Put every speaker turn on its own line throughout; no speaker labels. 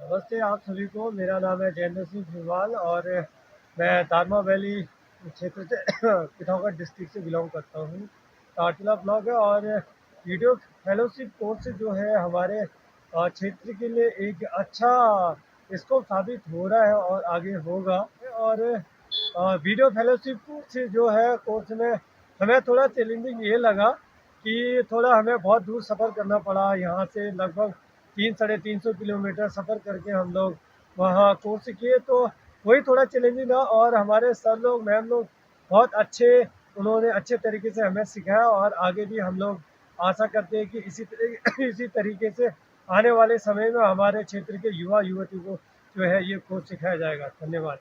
नमस्ते आप सभी को। मेरा नाम है जयेंद्र सिंह फिलवाल और मैं दारमा वैली क्षेत्र से पिथौरागढ़ डिस्ट्रिक्ट से बिलोंग करता हूँ। तारतला ब्लॉक है और वीडियो फेलोशिप कोर्स जो है हमारे क्षेत्र के लिए एक अच्छा स्कोप साबित हो रहा है और आगे होगा। और वीडियो फेलोशिप कोर्स जो है कोर्स में हमें थोड़ा चैलेंजिंग ये लगा कि थोड़ा हमें बहुत दूर सफ़र करना पड़ा। यहाँ से लगभग 300-350 किलोमीटर सफ़र करके हम लोग वहाँ कोर्स किए, तो वही थोड़ा चैलेंजिंग था। और हमारे सर लोग मैम लोग बहुत अच्छे, उन्होंने अच्छे तरीके से हमें सिखाया और आगे भी हम लोग आशा करते हैं कि इसी तरीके से आने वाले समय में हमारे क्षेत्र के युवा युवती को जो है ये कोर्स सिखाया जाएगा। धन्यवाद।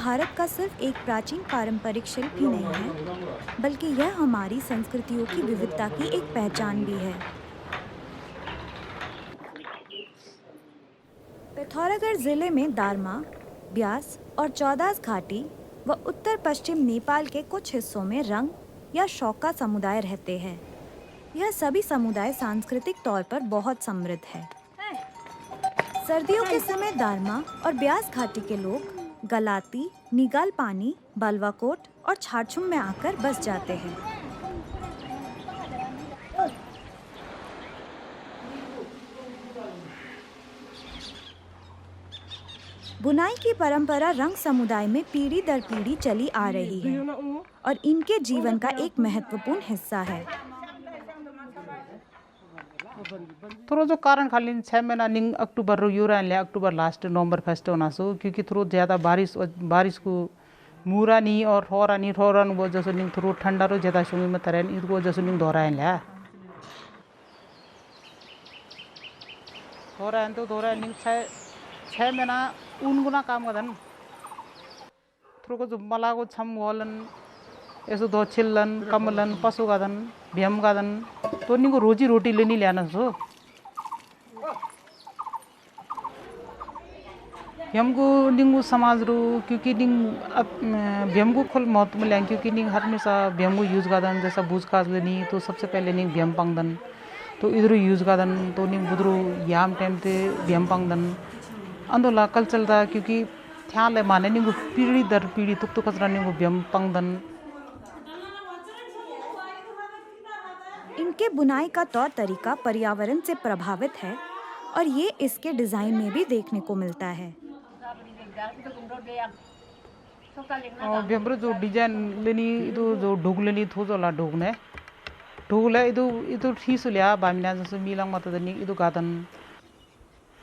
भारत का सिर्फ एक प्राचीन पारंपरिक शिल्प ही नहीं है, बल्कि यह हमारी संस्कृतियों की विविधता की एक पहचान भी है। पिथौरागढ़ जिले में दारमा, ब्यास और चौदास घाटी व उत्तर पश्चिम नेपाल के कुछ हिस्सों में रंग या शौका समुदाय रहते हैं। यह सभी समुदाय सांस्कृतिक तौर पर बहुत समृद्ध है। सर्दियों के समय दारमा और ब्यास घाटी के लोग गलाती, निगाल पानी, बालवाकोट और छाछुम में आकर बस जाते हैं। बुनाई की परंपरा रंग समुदाय में पीढ़ी दर पीढ़ी चली आ रही है और इनके जीवन का एक महत्वपूर्ण हिस्सा है।
थोड़ा जो कारण खाली 6 महीना निंग अक्टूबर रो यूरा ले अक्टूबर लास्ट नवंबर फर्स्ट होना सो क्योंकि थोड़ा ज़्यादा बारिश को मूरा नहीं और थोड़ा वो जैसे निंग थोड़ा ठंडा रो ज़्यादा शुरू में तरह इनको जैसे निंग दोहरा ले थोड़ा निंग 6 महीना उन गुना काम करन थोड़ा को जो मला को छम वालन ऐसे दो चिल्लन कमलन पशु गादन भ्यम गादन तो निंगो रोजी रोटी लेनी लेना सो भ्यमको निंगो समाज रो क्योंकि निंग भ्यमको खोल महत्व में लें क्योंकि निंग हर हमेशा भ्यमको यूज गादन जैसा बूझ काज लेनी तो सबसे पहले निंग भ्यम पंगदन तो इधर यूज गादन तो निंग बुद्रो याम टाइम ते भ्यम पंगदन अंदोला कल चलता क्योंकि ध्यान ले माने निंगो पीढ़ी दर पीढ़ी तुक तो कचरा निंगो भ्यम पंगदन।
इनके बुनाई का तौर तरीका पर्यावरण से प्रभावित है और ये इसके डिजाइन में भी देखने को मिलता है।
और भ्यमरो जो डिजाइन लेनी इधर जो ढोग लेनी थो जो ला ढोग ने ढोग ले इधर ठीक से लिया बामिना जैसे मिलांग माता दनी इधर गादन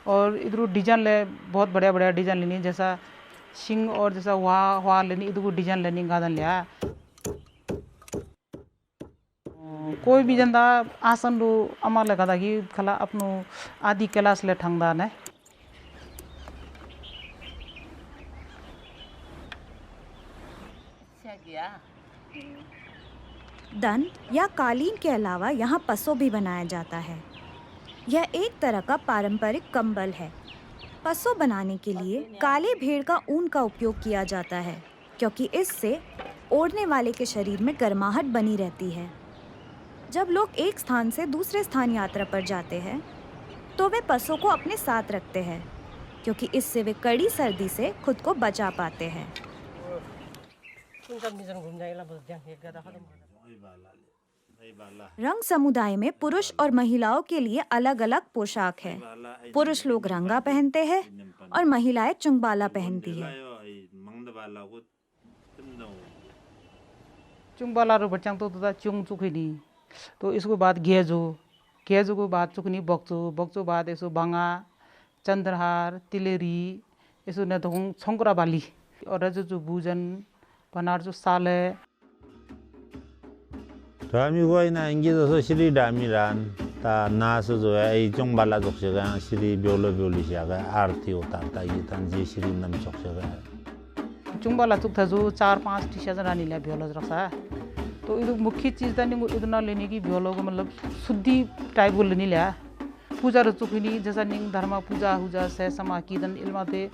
और इधर डिजाइन ले बहुत बढ़िया डिजाइन लेनी जैसा सिंह और जैसा वहाँ लेनी इधर डिजाइन लेनी गादन लिया कोई भी जनता आसन रो अमर लगा था कि खला अपनो आदि कैलाश ले ठंगदा ने
दन या कालीन के अलावा यहाँ पसो भी बनाया जाता है। यह एक तरह का पारंपरिक कंबल है। पसो बनाने के लिए काले भेड़ का ऊन का उपयोग किया जाता है क्योंकि इससे ओढ़ने वाले के शरीर में गर्माहट बनी रहती है। जब लोग एक स्थान से दूसरे स्थान यात्रा पर जाते हैं तो वे पसों को अपने साथ रखते हैं क्योंकि इससे वे कड़ी सर्दी से खुद को बचा पाते हैं। रंग समुदाय में पुरुष और महिलाओं के लिए अलग अलग पोशाक है। पुरुष लोग रंगा पहनते हैं और महिलाएं चुंगबाला पहनती है।
चुंगबाला रो बच्चा तो चुंग चुखनी तो इसको बाद गेजो को बाद चुकनी बक्चो बाद ऐसो बांगा चंद्रहार तिलेरी ऐसो न तो छंकरा बाली और जो भूजन बनार जो साले
रामी को ना इंगे तो श्री डामीरान ता नासो जो है चुंगबाला जोक्षगा श्री ब्योली शागा आरती होता था ये तंजी श्री नम जोक्षगा
चुंगबाला चुकता जो 4-5 टी-शर्ट रानी ले ब्योलज रखा तो इधर मुख्य चीज़ था निंगो इतना लेने की ब्योलो को मतलब शुद्धि टाइप को लेनी लिया पूजा रचुकनी जैसा निंग धर्मा पूजा हुजा से समा की दन इल्माते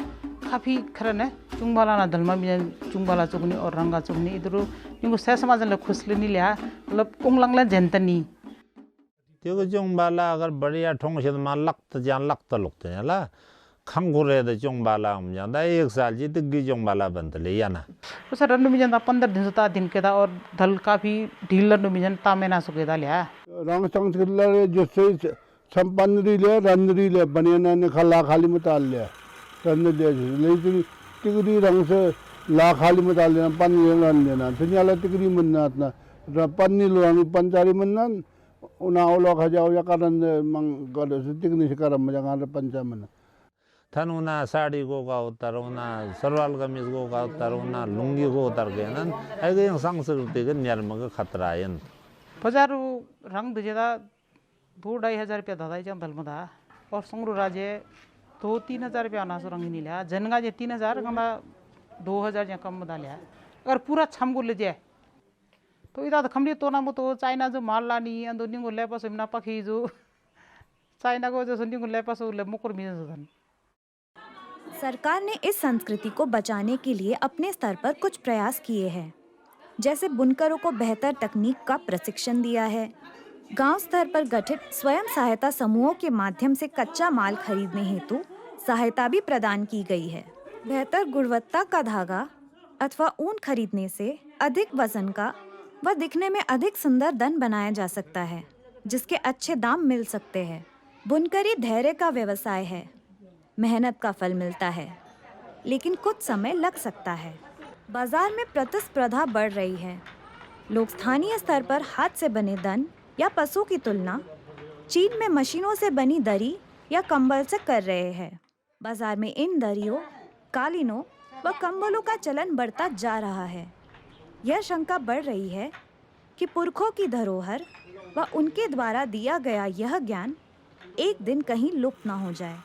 काफ़ी खरन है चुंगबाला ना धर्मा में चुंगबाला चुकनी और रंगा चुकनी इधर निंगो से समाज ने खुश लेनी लिया मतलब उंगलंगला जनतनी
त्यो चुंगबाला अगर बढ़िया ठोंग से मां लगता लगते हैं ला खंगुरे द चुंगबाला हम जाता एक साल जी तक चुंगबाला बनते ले या ना
तो सर रंग में जनता 15 दिन से दिन के था और धल काफ़ी ढील रंग में जनता में ना सुखे था लिया
रंग संस्कृति जिससे संपन्न ले रंदरी ले बनियाना ने खला खाली मताल ले रंद ले लेकिन तिगरी रंग से ला खाली मताल लेना पन्नी रंग लेना फिर तिगरी मन्ना ना पन्नी लो पंचारी मन्ना उना ओलो खजाओ या करन मंग गले से तिगनी से करम जगह पंचा मन्ना
थनुना साड़ी को का उतर उना सलवार कमीज को का उतर उना लुंगी को उतर के ना ऐसे संस्कृति के नियम का खतरा है
बाजार रंग दजेदा 2-2.5 हजार रुपया दादा जम धल मदा और संग्रो राजे 2-3 हजार रुपया आना सो रंग नहीं लिया जनगा जे 3 हजार कमा 2000 या कम डाले अगर पूरा छम को ले जाए तो इधर तो खमली तो ना मो तो चाइना जो माल लानी अंदर निंगो ले पास इमना पखी जो चाइना को जो निंगो ले पास ले मुकुर मिल
सरकार ने इस संस्कृति को बचाने के लिए अपने स्तर पर कुछ प्रयास किए हैं, जैसे बुनकरों को बेहतर तकनीक का प्रशिक्षण दिया है। गांव स्तर पर गठित स्वयं सहायता समूहों के माध्यम से कच्चा माल खरीदने हेतु सहायता भी प्रदान की गई है। बेहतर गुणवत्ता का धागा अथवा ऊन खरीदने से अधिक वजन का व दिखने में अधिक सुंदर दन बनाया जा सकता है, जिसके अच्छे दाम मिल सकते हैं। बुनकरी धैर्य का व्यवसाय है, मेहनत का फल मिलता है, लेकिन कुछ समय लग सकता है। बाजार में प्रतिस्पर्धा बढ़ रही है। लोग स्थानीय स्तर पर हाथ से बने दन या पशु की तुलना चीन में मशीनों से बनी दरी या कंबल से कर रहे हैं। बाजार में इन दरियों, कालीनों व कंबलों का चलन बढ़ता जा रहा है। यह शंका बढ़ रही है कि पुरखों की धरोहर व उनके द्वारा दिया गया यह ज्ञान एक दिन कहीं लुप्त न हो जाए।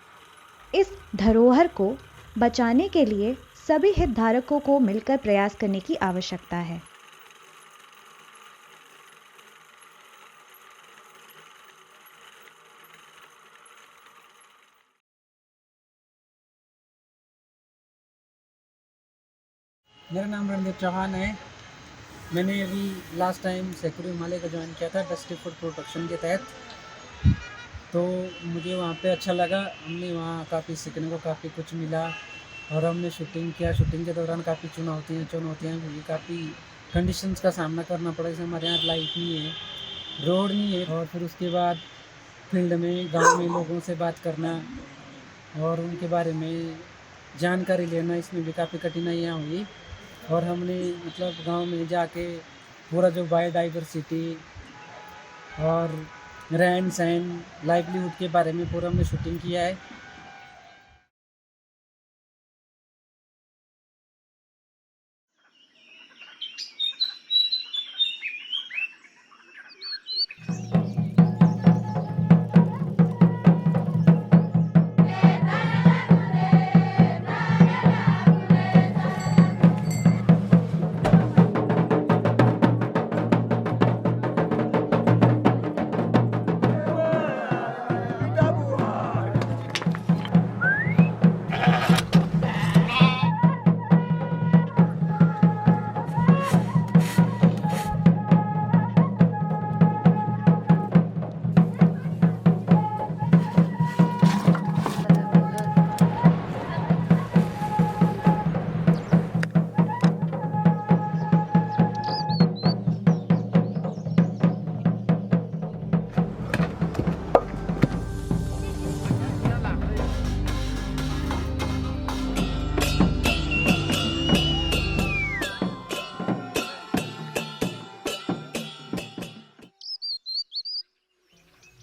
इस धरोहर को बचाने के लिए सभी हितधारकों को मिलकर प्रयास करने की आवश्यकता है।
मेरा नाम रणदीप चौहान है। मैंने अभी लास्ट टाइम सेक्यूर हिमालय का ज्वाइन किया था डस्टी फूड प्रोडक्शन के तहत, तो मुझे वहाँ पे अच्छा लगा। हमने वहाँ काफ़ी सीखने को काफ़ी कुछ मिला और हमने शूटिंग किया। शूटिंग के दौरान काफ़ी चुनौतियाँ क्योंकि काफ़ी कंडीशंस का सामना करना पड़ा। जैसे हमारे यहाँ लाइट नहीं है, रोड नहीं है, और फिर उसके बाद फील्ड में गाँव में लोगों से बात करना और उनके बारे में जानकारी लेना, इसमें भी काफ़ी कठिनाइयाँ हुई। और हमने मतलब गांव में जाके पूरा जो बायोडाइवर्सिटी और रहन सहन, लाइवलीहुड के बारे में पूरा हमने शूटिंग किया है।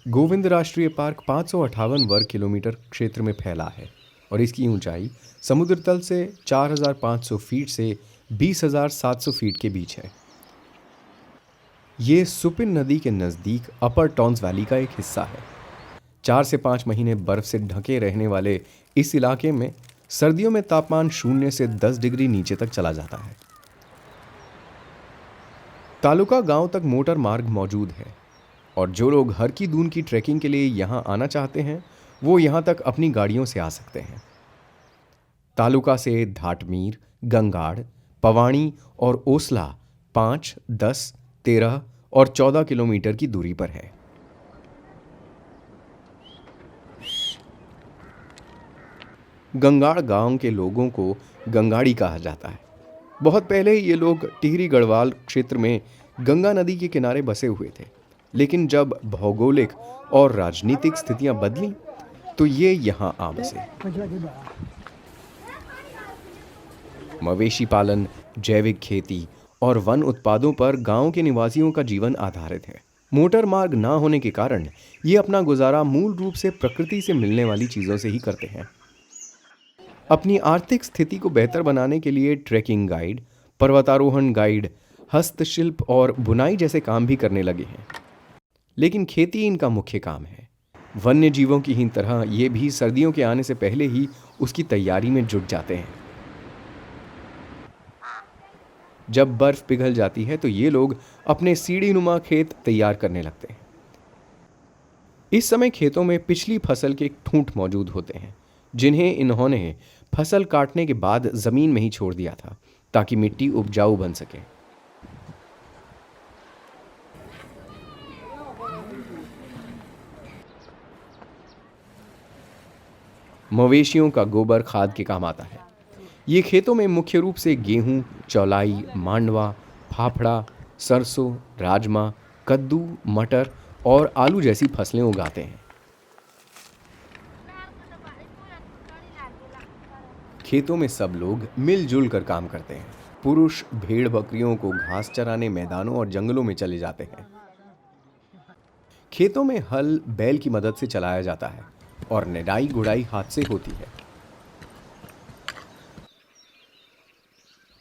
गोविंद राष्ट्रीय पार्क 558 वर्ग किलोमीटर क्षेत्र में फैला है और इसकी ऊंचाई समुद्र तल से 4,500 फीट से 20,700 फीट के बीच है। ये सुपिन नदी के नज़दीक अपर टॉन्स वैली का एक हिस्सा है। 4 से 5 महीने बर्फ से ढके रहने वाले इस इलाके में सर्दियों में तापमान 0 से 10 डिग्री नीचे तक चला जाता है। तालुका गांव तक मोटर मार्ग मौजूद है और जो लोग हर की दून की ट्रैकिंग के लिए यहाँ आना चाहते हैं वो यहाँ तक अपनी गाड़ियों से आ सकते हैं। तालुका से धाटमीर, गंगाड़, पवाणी और ओसला 5, 10, 13 और 14 किलोमीटर की दूरी पर है। गंगाड़ गांव के लोगों को गंगाड़ी कहा जाता है। बहुत पहले ये लोग टिहरी गढ़वाल क्षेत्र में गंगा नदी के किनारे बसे हुए थे, लेकिन जब भौगोलिक और राजनीतिक स्थितियां बदली तो ये यहाँ आ बसे। मवेशी पालन, जैविक खेती और वन उत्पादों पर गांव के निवासियों का जीवन आधारित है। मोटर मार्ग ना होने के कारण ये अपना गुजारा मूल रूप से प्रकृति से मिलने वाली चीज़ों से ही करते हैं। अपनी आर्थिक स्थिति को बेहतर बनाने के लिए ट्रैकिंग गाइड, पर्वतारोहण गाइड, हस्तशिल्प और बुनाई जैसे काम भी करने लगे हैं। लेकिन खेती इनका मुख्य काम है। वन्य जीवों की ही तरह ये भी सर्दियों के आने से पहले ही उसकी तैयारी में जुट जाते हैं। जब बर्फ पिघल जाती है तो ये लोग अपने सीढ़ीनुमा खेत तैयार करने लगते हैं। इस समय खेतों में पिछली फसल के ठूंठ मौजूद होते हैं, जिन्हें इन्होंने फसल काटने के बाद जमीन में ही छोड़ दिया था ताकि मिट्टी उपजाऊ बन सके। मवेशियों का गोबर खाद के काम आता है। ये खेतों में मुख्य रूप से गेहूं, चौलाई, मांडवा, फाफड़ा, सरसों, राजमा, कद्दू, मटर और आलू जैसी फसलें उगाते हैं। खेतों में सब लोग मिलजुल कर काम करते हैं। पुरुष भेड़ बकरियों को घास चराने मैदानों और जंगलों में चले जाते हैं। खेतों में हल बैल की मदद से चलाया जाता है और निराई गुड़ाई हाथ से होती है।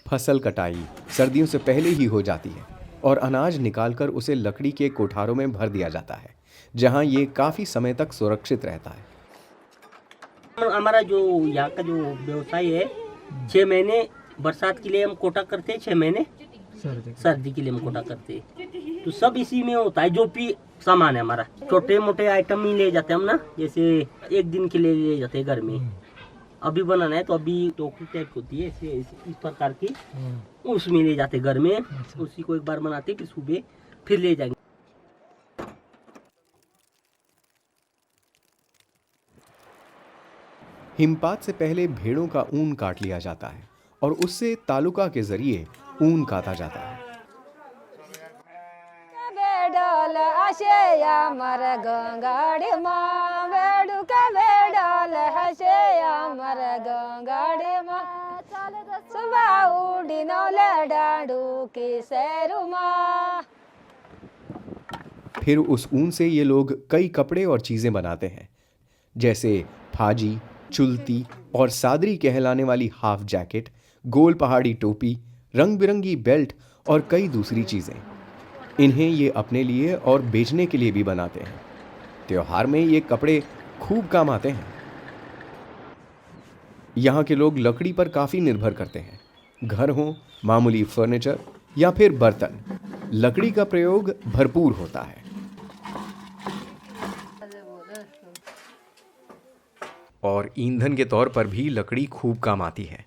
फसल कटाई सर्दियों से पहले ही हो जाती है और अनाज निकालकर उसे लकड़ी के कोठारों में भर दिया जाता है, जहां ये काफी समय तक सुरक्षित रहता है।
हमारा जो यहाँ का जो व्यवसाय है, 6 महीने बरसात के लिए हम कोटा करते हैं, 6 महीने सर्दी के लिए हम कोटा करते हैं। तो सब इसी में होता है। जो भी सामान है हमारा, छोटे मोटे आइटम ही ले जाते हैं हम ना, जैसे एक दिन के लिए ले जाते हैं घर में। अभी बनाना है तो अभी टोकरी टाइप होती है ऐसे इस प्रकार की, उसमें ले जाते घर में। उसी को एक बार बनाते फिर सुबह फिर ले जाएंगे।
हिमपात से पहले भेड़ों का ऊन काट लिया जाता है और उससे तालुका के जरिए ऊन काता जाता है। फिर उस ऊन से ये लोग कई कपड़े और चीजें बनाते हैं, जैसे फाजी, चुलती और सादरी कहलाने वाली हाफ जैकेट, गोल पहाड़ी टोपी, रंग बिरंगी बेल्ट और कई दूसरी चीजें। इन्हें ये अपने लिए और बेचने के लिए भी बनाते हैं। त्योहार में ये कपड़े खूब काम आते हैं। यहाँ के लोग लकड़ी पर काफी निर्भर करते हैं। घर हो, मामूली फर्नीचर या फिर बर्तन, लकड़ी का प्रयोग भरपूर होता है। और ईंधन के तौर पर भी लकड़ी खूब काम आती है।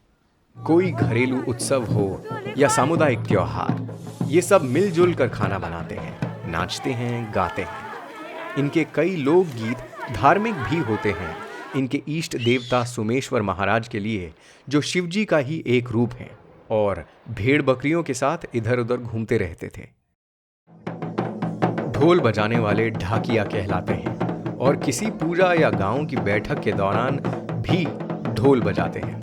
कोई घरेलू उत्सव हो या सामुदायिक त्योहार, ये सब मिलजुल कर खाना बनाते हैं, नाचते हैं, गाते हैं। इनके कई लोकगीत धार्मिक भी होते हैं। इनके इष्ट देवता सोमेश्वर महाराज के लिए, जो शिवजी का ही एक रूप है, और भेड़ बकरियों के साथ इधर उधर घूमते रहते थे। ढोल बजाने वाले ढाकिया कहलाते हैं और किसी पूजा या गांव की बैठक के दौरान भी ढोल बजाते हैं।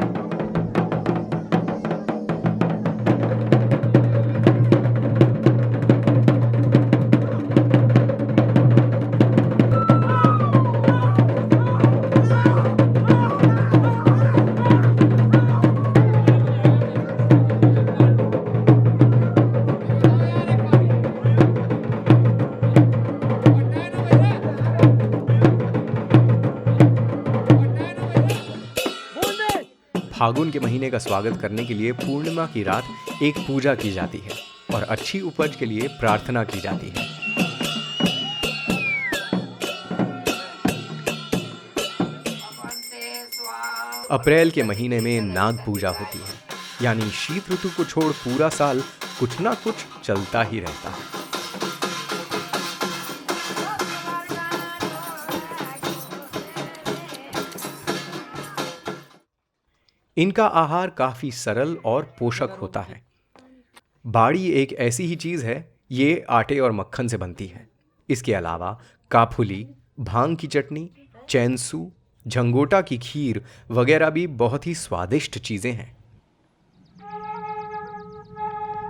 फागुन के महीने का स्वागत करने के लिए पूर्णिमा की रात एक पूजा की जाती है और अच्छी उपज के लिए प्रार्थना की जाती है। अप्रैल के महीने में नाग पूजा होती है, यानी शीत ऋतु को छोड़ पूरा साल कुछ ना कुछ चलता ही रहता है। इनका आहार काफी सरल और पोषक होता है। बाड़ी एक ऐसी ही चीज है, ये आटे और मक्खन से बनती है। इसके अलावा काफुली, भांग की चटनी, चैनसू, झंगोटा की खीर वगैरह भी बहुत ही स्वादिष्ट चीजें हैं।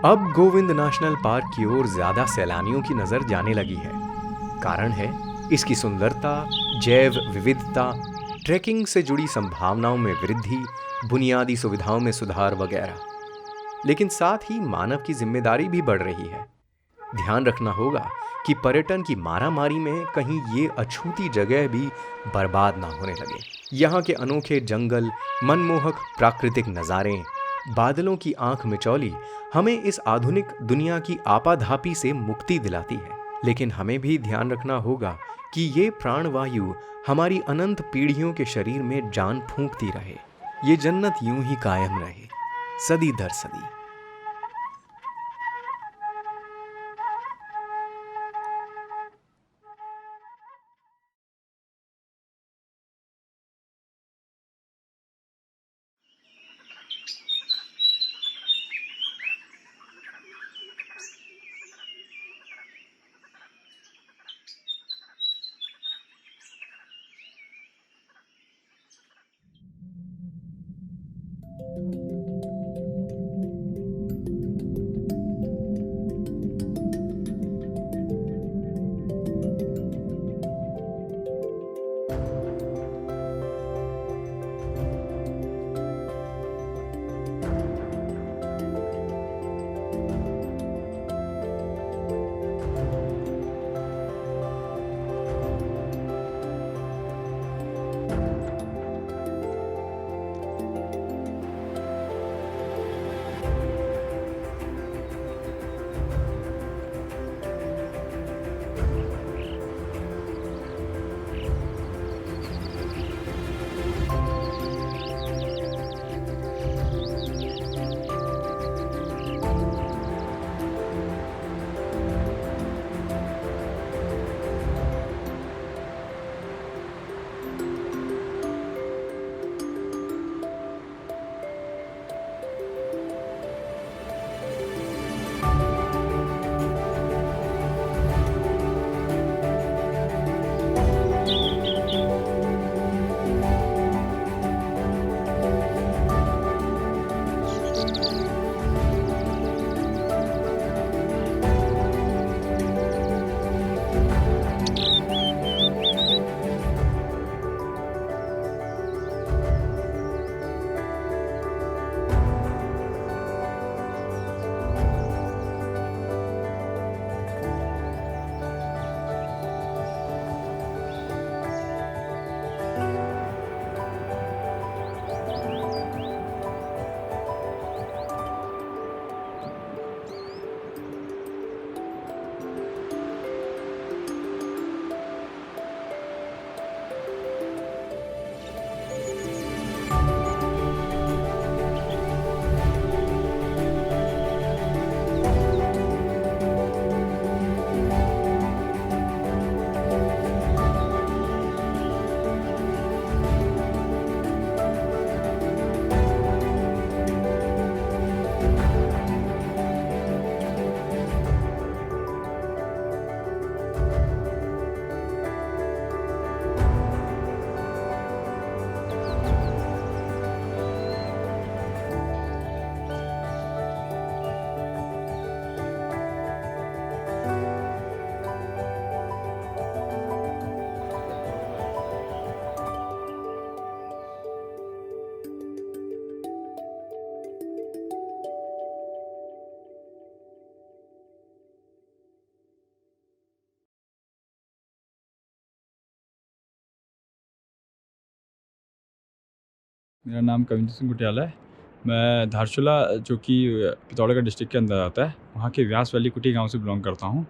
अब गोविंद नेशनल पार्क की ओर ज्यादा सैलानियों की नजर जाने लगी है। कारण है इसकी सुंदरता, जैव विविधता, ट्रैकिंग से जुड़ी संभावनाओं में वृद्धि, बुनियादी सुविधाओं में सुधार वगैरह। लेकिन साथ ही मानव की जिम्मेदारी भी बढ़ रही है। ध्यान रखना होगा कि पर्यटन की मारामारी में कहीं ये अछूती जगह भी बर्बाद ना होने लगे। यहाँ के अनोखे जंगल, मनमोहक प्राकृतिक नज़ारे, बादलों की आंख मिचौली हमें इस आधुनिक दुनिया की आपाधापी से मुक्ति दिलाती है, लेकिन हमें भी ध्यान रखना होगा कि ये प्राणवायु हमारी अनंत पीढ़ियों के शरीर में जान फूंकती रहे, ये जन्नत यूं ही कायम रहे, सदी दर सदी।
मेरा नाम कविंद्र सिंह कुटियाला है। मैं धारचूला जो कि पिथौरागढ़ डिस्ट्रिक्ट के अंदर आता है, वहाँ के व्यास वैली कुटी गांव से बिलोंग करता हूँ।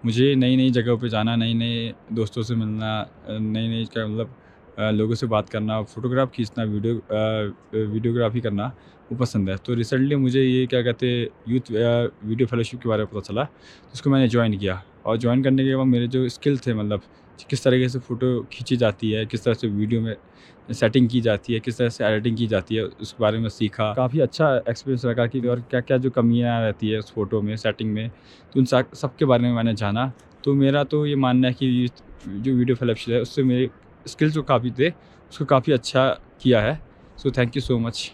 मुझे नई नई जगहों पे जाना, नए नए दोस्तों से मिलना, नई नई क्या मतलब लोगों से बात करना, फ़ोटोग्राफ खींचना, वीडियोग्राफी करना वो पसंद है। तो रिसेंटली मुझे ये क्या कहते हैं यूथ वीडियो फेलोशिप के बारे में पता चला, तो उसको मैंने ज्वाइन किया। और ज्वाइन करने के बाद मेरे जो स्किल थे, मतलब किस तरीके से फ़ोटो खींची जाती है, किस तरह से वीडियो में सेटिंग की जाती है, किस तरह से एडिटिंग की जाती है, उस बारे में सीखा। काफ़ी अच्छा एक्सपीरियंस लगा कि और क्या क्या जो कमियाँ रहती है उस फ़ोटो में, सेटिंग में, तो उन सब के बारे में मैंने जाना। तो मेरा तो ये मानना है कि जो वीडियो फेलोशिप है उससे मेरे स्किल्स जो काफ़ी थे उसको काफ़ी अच्छा किया है। So thank you so much.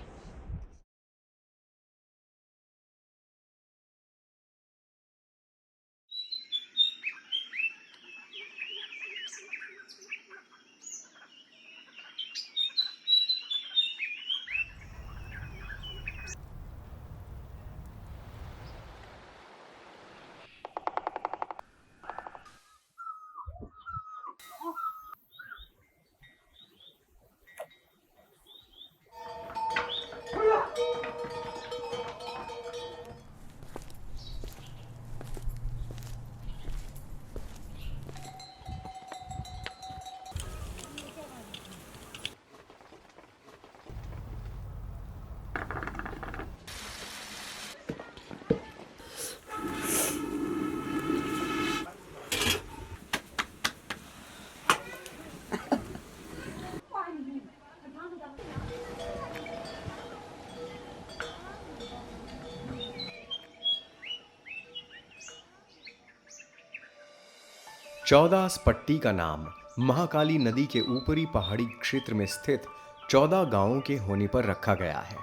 चौदास पट्टी का नाम महाकाली नदी के ऊपरी पहाड़ी क्षेत्र में स्थित 14 गांवों के होने पर रखा गया है।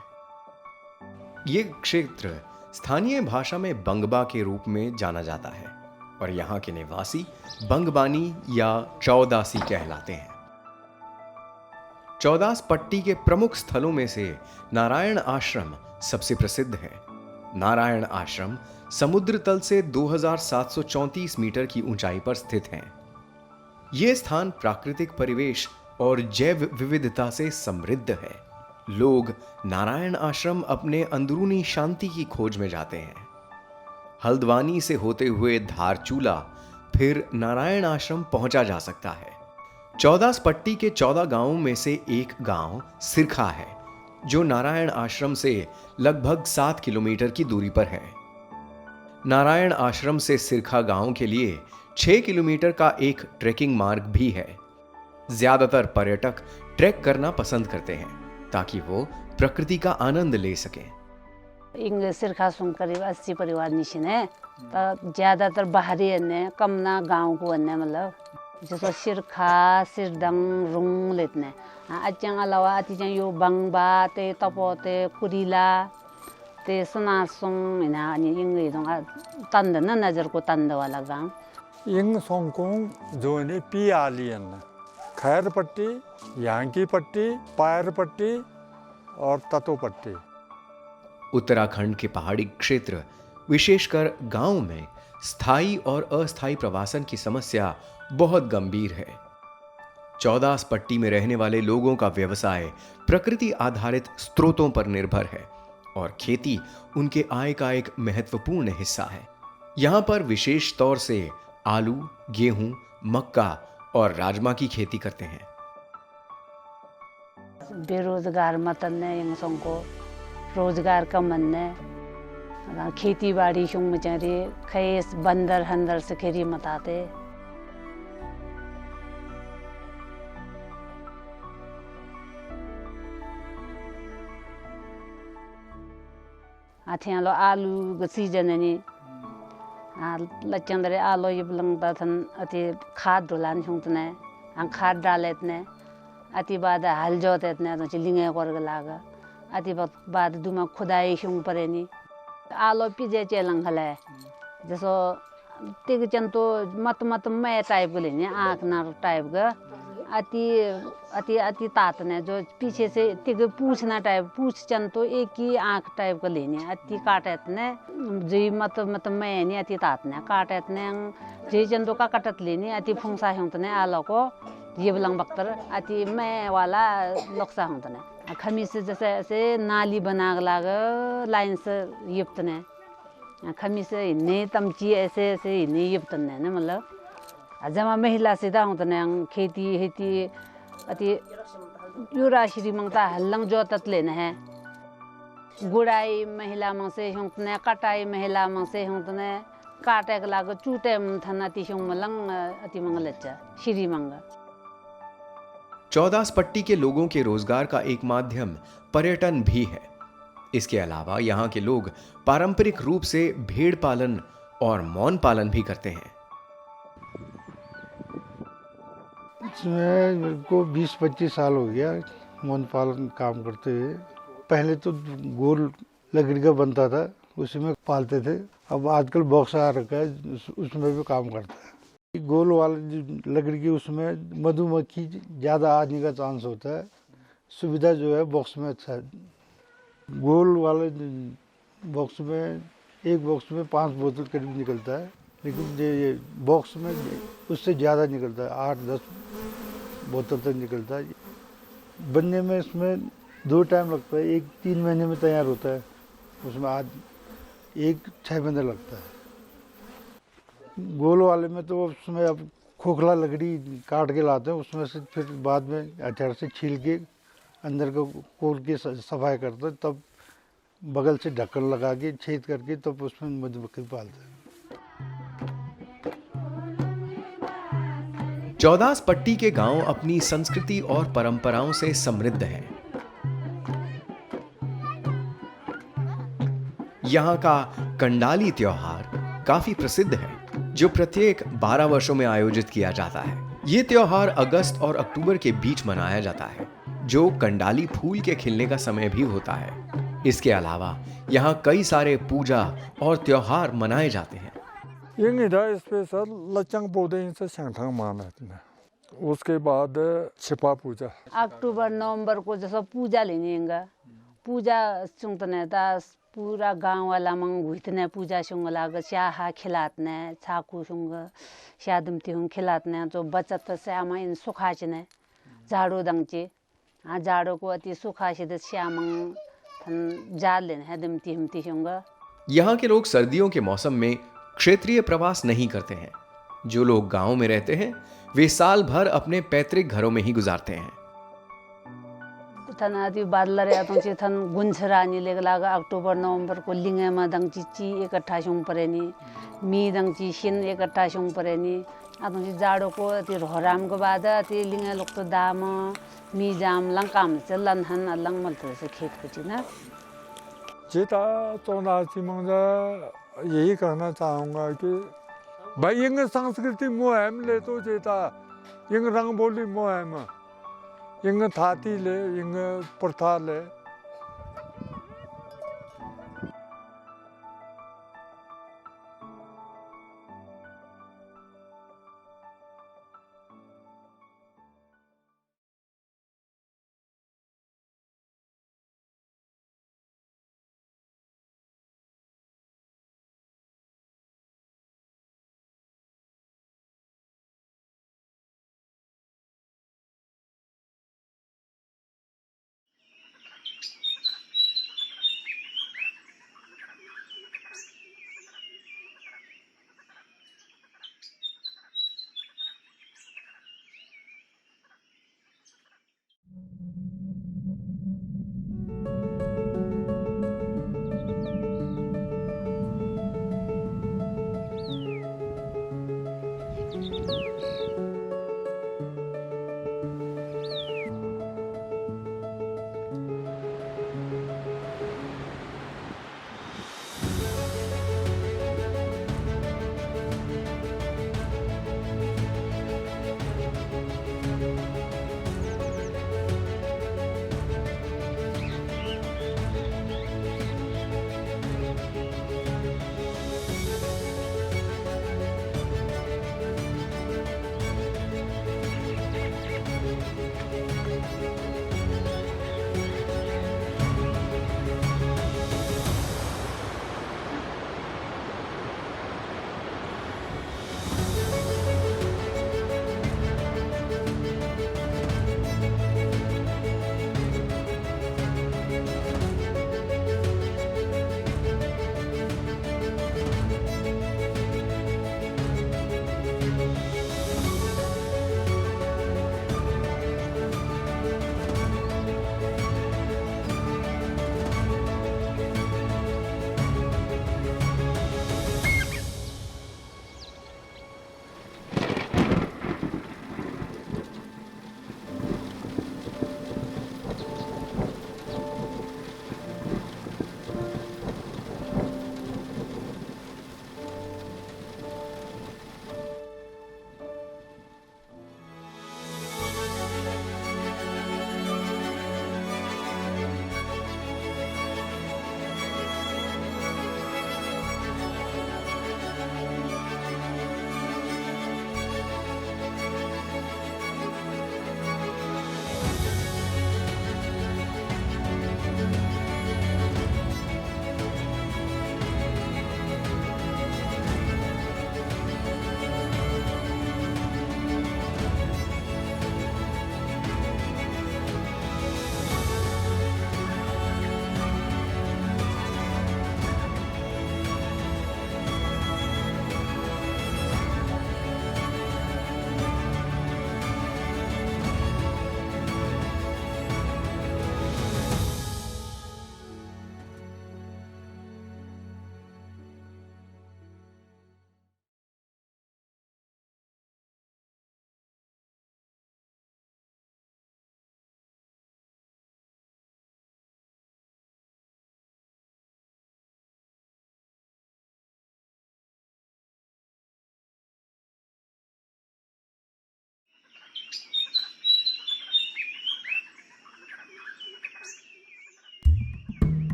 ये क्षेत्र स्थानीय भाषा में बंगबा के रूप में जाना जाता है और यहाँ के निवासी बंगबानी या चौदासी कहलाते हैं। चौदास पट्टी के प्रमुख स्थलों में से नारायण आश्रम सबसे प्रसिद्ध है। नारायण आश्रम समुद्र तल से 2734 मीटर की ऊंचाई पर स्थित है। यह स्थान प्राकृतिक परिवेश और जैव विविधता से समृद्ध है। लोग नारायण आश्रम अपने अंदरूनी शांति की खोज में जाते हैं। हल्द्वानी से होते हुए धारचूला फिर नारायण आश्रम पहुंचा जा सकता है। चौदास पट्टी के 14 गांवों में से एक गांव सिरखा है, जो नारायण आश्रम से लगभग 7 किलोमीटर की दूरी पर है। नारायण आश्रम से सिरखा गांव के लिए 6 किलोमीटर का एक ट्रेकिंग मार्ग भी है। ज्यादातर पर्यटक ट्रैक करना पसंद करते हैं ताकि वो प्रकृति का आनंद ले सकें।
इंग सिरखा सुन करीब 80 परिवार निशिने तो ज्यादातर बाहरी अन्य कम ना गांव को अन्य मतलब जैसे सिरखा सिरदंग रुंग लेतने अचंग अलावा अतिजंग यो बंगबा ते तपोते कुरीला ते सुनासुंग इना इंग इदों तंद न नजर को तंद वाला गांव
इंग सोंगकोंग जोने पियालियन खैर पट्टी यांकी पट्टी पायर पट्टी और ततो पट्टी।
उत्तराखंड के पहाड़ी क्षेत्र विशेषकर गांव में स्थायी और अस्थायी प्रवासन की समस्या बहुत गंभीर है। चौदास पट्टी में रहने वाले लोगों का व्यवसाय प्रकृति आधारित स्रोतों पर निर्भर है और खेती उनके आय का एक महत्वपूर्ण हिस्सा है। यहाँ पर विशेष तौर से आलू, गेहूं, मक्का और राजमा की खेती करते हैं।
बेरोजगार मतन ने इंग सोंग को रोजगार का मन ने खेती बाड़ी शुंग मचारे खेस बंदर हंदर से खेरी मताते आथे लो आलू ग सीजन ने लचंदरे आलो ये बलंगता थन अति खाद डोलान हुंतने खाद डालेतने अति बाद हल जोतेतने तो चिलिंगे करग लागा अति बाद दुमा खुदाई हुंग परेनी आलो पिजे चेलंग हले जसो तिग चंतो मत मत मैं टाइप के लेने आंख ना टाइप का अति अति अति तातने जो पीछे से तिग पूछना टाइप पूछ चंतो एक ही आंख टाइप का लेने अति काटेतने जी मत मत मैं नहीं अति तातने काटेतने जी चंतो का कटत लेने अति फुंसा होतने आलो को ये बलंग बख्तर अति मैं वाला लक्सा होतने खमी से जैसे ऐसे नाली बना लाग लाइन से युक्तने खमी से इन्हें तमची ऐसे ऐसे इन्हें युक्तने न मतलब जमा महिला सीधा होतने खेती हेती अति युरा श्री मंगता हल्लंग जो तत लेने हैं गुड़ाई महिला में से होतने कटाई महिला में से होतने काटे के लाग चूटे थन अति शुंग मलंग अति मंगलच्चा श्री मंग।
चौदास पट्टी के लोगों के रोजगार का एक माध्यम पर्यटन भी है। इसके अलावा यहाँ के लोग पारंपरिक रूप से भेड़ पालन और मौन पालन भी करते हैं।
इसमें मेरे को 20-25 साल हो गया मौन पालन काम करते हुए। पहले तो गोल लकड़ी का बनता था, उसी में पालते थे। अब आजकल बॉक्स आ रखा है, उसमें भी काम करता है। गोल वाले लकड़ी की उसमें मधुमक्खी ज़्यादा आने का चांस होता है। सुविधा जो है बॉक्स में अच्छा है। गोल वाले बॉक्स में एक बॉक्स में 5 बोतल करीब निकलता है, लेकिन ये बॉक्स में उससे ज़्यादा निकलता है, 8-10 बोतल तक निकलता है। बनने में इसमें 2 टाइम लगता है, एक 3 महीने में तैयार होता है, उसमें आज एक 6 महीने लगता है। गोल वाले में तो उसमें अब खोखला लकड़ी काट के लाते हैं, उसमें से फिर बाद में अचार से छील के अंदर को खोल के सफाई करते हैं, तब बगल से ढक्कन लगा के छेद करके तब उसमें मधुमक्खी पालते हैं।
चौदास पट्टी के गांव अपनी संस्कृति और परंपराओं से समृद्ध हैं। यहाँ का कंडाली त्योहार काफी प्रसिद्ध है। जो प्रत्येक 12 वर्षों में आयोजित किया जाता है। ये त्योहार अगस्त और अक्टूबर के बीच मनाया जाता है, जो कंडाली फूल के खिलने का समय भी होता है। इसके अलावा यहाँ कई सारे पूजा और त्योहार मनाए जाते हैं।
यंग स्पेशल लचंग पौधे से संगठन माना है। उसके बाद छिपा पूजा
अक्टूबर नवंबर को जैसा पूजा लेनेगा पूजा सुंगतने ता पूरा गांव वाला मंग हुईतने पूजा सुंग लाग चाहा खिलातने चाकू सुंग शादमती हुं खिलातने तो बचत श्यामा इन सुखाचने झाड़ू दंगचे हाँ झाड़ू को अति सुखाचे तो श्यामंग थन जाल लेने है दमती हमती सुंग।
यहाँ के लोग सर्दियों के मौसम में क्षेत्रीय प्रवास नहीं करते हैं। जो लोग गांव में रहते हैं वे साल भर अपने पैतृक घरों में ही गुजारते हैं।
थन आदि बादल रे तंची थन गुंछरानी लेग लागा अक्टूबर नवंबर को लिंगे में दंची ची इकट्ठा सुंग परेनी मी दंची शिन इकट्ठा सुंग परेनी आतंची जाड़ो को ती रोहराम को बाद ती लिंगे लोग तो दाम मी जाम लंकाम से लनहन लंग मलते से खेत कुछ ना
जेता चौनाची मंगा यही कहना चाहूँगा कि भाई यंग संस्कृति मुहिम ले तो जेता यंग रंगबोली मुहिम यंग थाती ले यंग प्रथा ले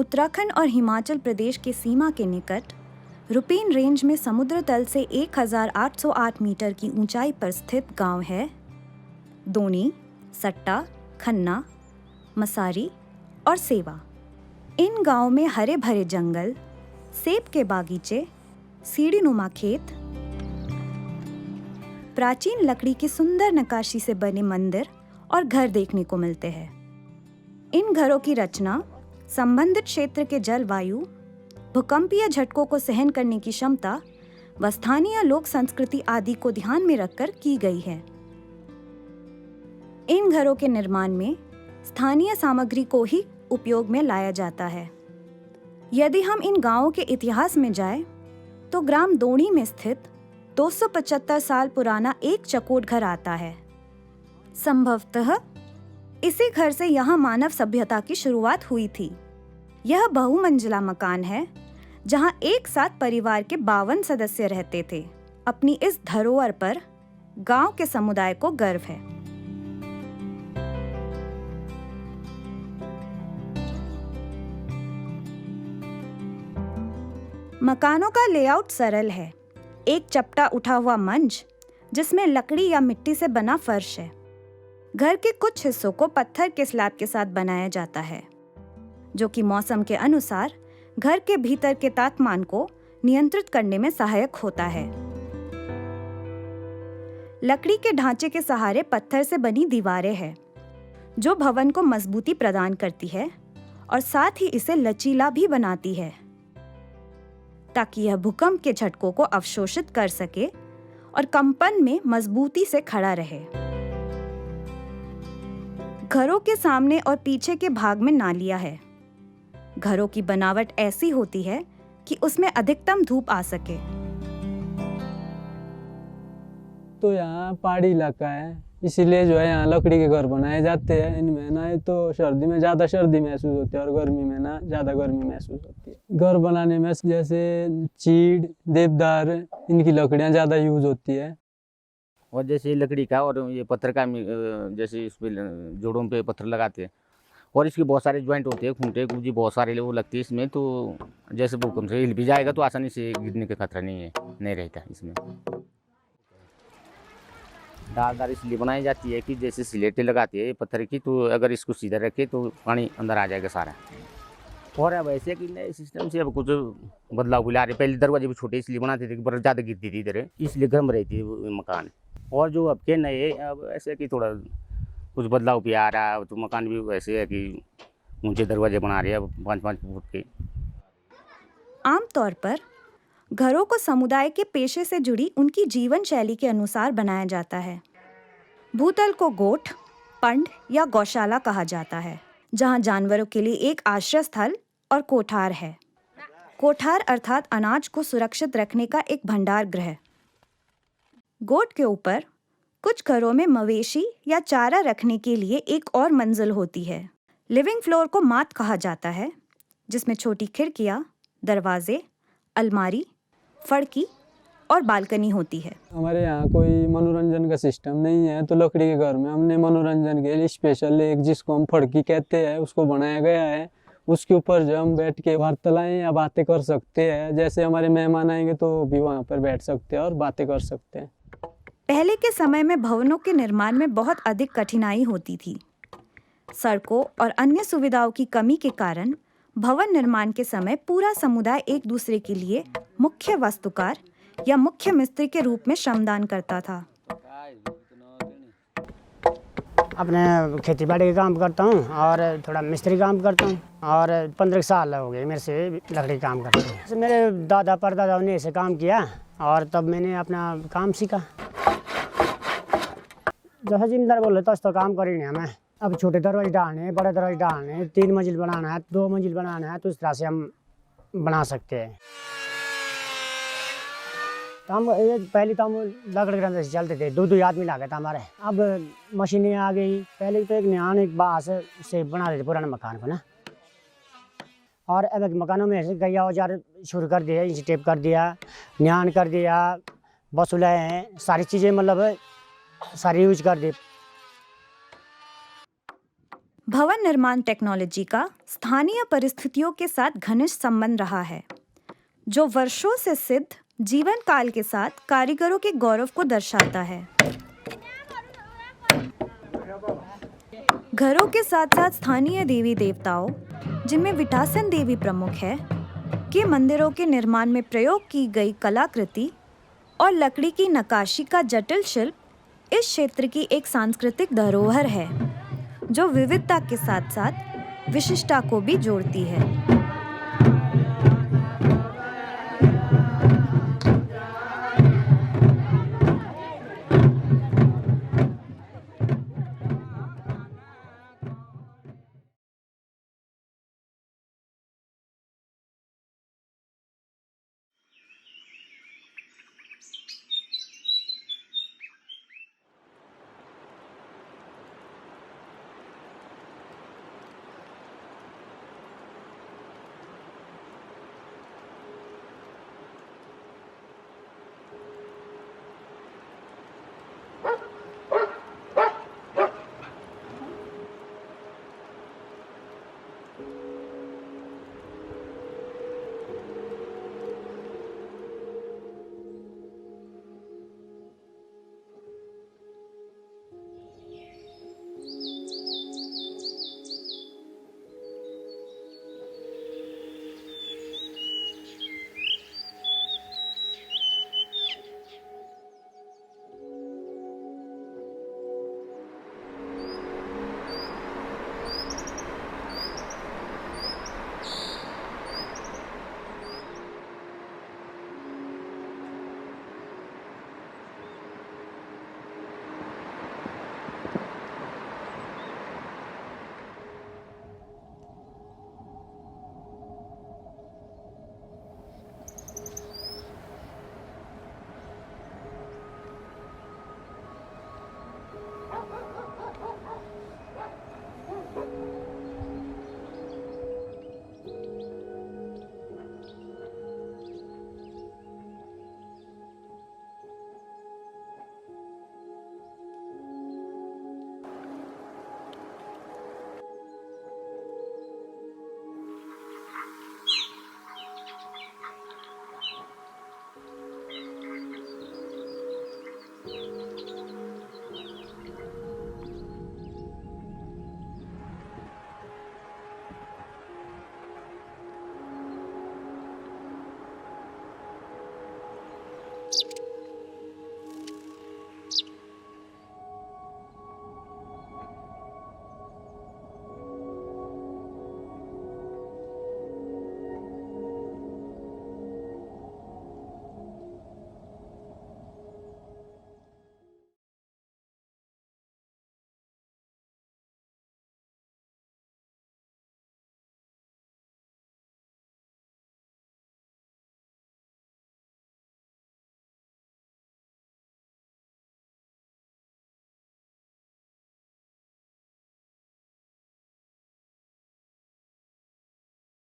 उत्तराखंड और हिमाचल प्रदेश के सीमा के निकट रुपीन रेंज में समुद्र तल से 1808 मीटर की ऊंचाई पर स्थित गांव है दोनी, सट्टा, खन्ना, मसारी और सेवा। इन गांवों में हरे भरे जंगल, सेब के बागीचे, सीढ़ीनुमा खेत, प्राचीन लकड़ी की सुंदर नक्काशी से बने मंदिर और घर देखने को मिलते हैं। इन घरों की रचना संबंधित क्षेत्र के जलवायु, भूकंपीय झटकों को सहन करने की क्षमता व स्थानीय लोक संस्कृति आदि को ध्यान में रखकर की गई है। इन घरों के निर्माण में स्थानीय सामग्री को ही उपयोग में लाया जाता है। यदि हम इन गांवों के इतिहास में जाएं, तो ग्राम दोणी में स्थित 275 साल पुराना एक चकोट घर आता है। संभवतः इसी घर से यहाँ मानव सभ्यता की शुरुआत हुई थी। यह बहुमंजिला मकान है जहाँ एक साथ परिवार के 52 सदस्य रहते थे। अपनी इस धरोहर पर गांव के समुदाय को गर्व है। मकानों का लेआउट सरल है। एक चपटा उठा हुआ मंच जिसमें लकड़ी या मिट्टी से बना फर्श है। घर के कुछ हिस्सों को पत्थर के स्लैब के साथ बनाया जाता है, जो कि मौसम के अनुसार घर के भीतर के तापमान को नियंत्रित करने में सहायक होता है। लकड़ी के ढांचे के सहारे पत्थर से बनी दीवारें हैं, जो भवन को मजबूती प्रदान करती है और साथ ही इसे लचीला भी बनाती है, ताकि यह भूकंप के झटकों को अवशोषित कर सके और कंपन में मजबूती से खड़ा रहे। घरों के सामने और पीछे के भाग में नालियां है। घरों की बनावट ऐसी होती है कि उसमें अधिकतम धूप आ सके।
तो यहाँ पहाड़ी इलाका है, इसीलिए जो है यहाँ लकड़ी के घर बनाए जाते हैं। इनमें ना तो सर्दी में ज़्यादा सर्दी महसूस होती है और गर्मी में ना ज़्यादा गर्मी महसूस होती है। घर बनाने में जैसे चीड़, देवदार, इनकी लकड़ियाँ ज़्यादा यूज होती है।
और जैसे लकड़ी का और ये पत्थर का जैसे इस पे जोड़ों पे पत्थर लगाते हैं और इसके बहुत सारे ज्वाइंट होते हैं, खूंटे कुंजी बहुत सारे वो लगते हैं इसमें। तो जैसे भूकंप से हिल भी जाएगा तो आसानी से गिरने का खतरा नहीं रहता इसमें। डालदार इसलिए बनाई जाती है कि जैसे सिलेटें लगाते हैं पत्थर की, तो अगर इसको सीधा रखे तो पानी अंदर आ जाएगा सारा। और अब ऐसे कि नए सिस्टम से अब कुछ बदलाव ला रहे। पहले दरवाजे भी छोटे इसलिए बनाते थे कि बर्फ ज़्यादा गिरती थी इधर, इसलिए गर्म रहती है मकान। और जो अब के नए अब ऐसे कि थोड़ा कुछ बदलाव भी आ रहा है, तो मकान भी वैसे है कि ऊंचे दरवाजे बना रहे हैं 5-5 फुट के।
आमतौर पर घरों को समुदाय के पेशे से जुड़ी उनकी जीवन शैली के अनुसार बनाया जाता है। भूतल को गोठ, पंड या गौशाला कहा जाता है, जहां जानवरों के लिए एक आश्रय स्थल और कोठार है। कोठार अर्थात अनाज को सुरक्षित रखने का एक भंडार गृह। गोठ के ऊपर कुछ घरों में मवेशी या चारा रखने के लिए एक और मंजिल होती है। लिविंग फ्लोर को मात कहा जाता है, जिसमें छोटी खिड़कियां, दरवाजे, अलमारी, फड़की और बालकनी होती है।
हमारे यहाँ कोई मनोरंजन का सिस्टम नहीं है, तो लकड़ी के घर में हमने मनोरंजन के लिए स्पेशल एक, जिसको हम फड़की कहते हैं, उसको बनाया गया है। उसके ऊपर जो हम बैठ के वार्तालाएं या बातें कर सकते हैं। जैसे हमारे मेहमान आएंगे तो भी वहाँ पर बैठ सकते हैं और बातें कर सकते हैं।
पहले के समय में भवनों के निर्माण में बहुत अधिक कठिनाई होती थी। सड़कों और अन्य सुविधाओं की कमी के कारण भवन निर्माण के समय पूरा समुदाय एक दूसरे के लिए मुख्य वास्तुकार या मुख्य मिस्त्री के रूप में श्रमदान करता था।
अपने खेती बाड़ी का काम करता हूँ और थोड़ा मिस्त्री काम करता हूँ और 15 साल हो गए मेरे से लकड़ी काम करते हैं। मेरे दादा परदादाओं ने ऐसे काम किया और तब मैंने अपना काम सीखा। जैसा जिम्मेदार बोले तो काम करी नहीं हमें। अब छोटे दरवाजे डालने, बड़े दरवाजे डालने, 3 मंजिल बनाना है, 2 मंजिल बनाना है, तो इस तरह से हम बना सकते हैं। तो हम पहले तो हम लकड़ी के अंदर से चलते थे, 2-2 आदमी लगा था हमारे। अब मशीनें आ गई। पहले तो एक न्यान एक बाँस से बना देते पुराने मकान को ना। और अब मकानों में ऐसे गैया औजार शुरू कर दिया, इंच टेप कर दिया, न्यान कर दिया, बसुले हैं, सारी चीज़ें मतलब सारी यूज कर दी।
भवन निर्माण टेक्नोलॉजी का स्थानीय परिस्थितियों के साथ घनिष्ठ संबंध रहा है, जो वर्षों से सिद्ध जीवन काल के साथ कारीगरों के गौरव को दर्शाता है। घरों के साथ साथ स्थानीय देवी देवताओं, जिनमें विटासन देवी प्रमुख है, के मंदिरों के निर्माण में प्रयोग की गई कलाकृति और लकड़ी की नक्काशी का जटिल शिल्प इस क्षेत्र की एक सांस्कृतिक धरोहर है, जो विविधता के साथ साथ विशिष्टता को भी जोड़ती है।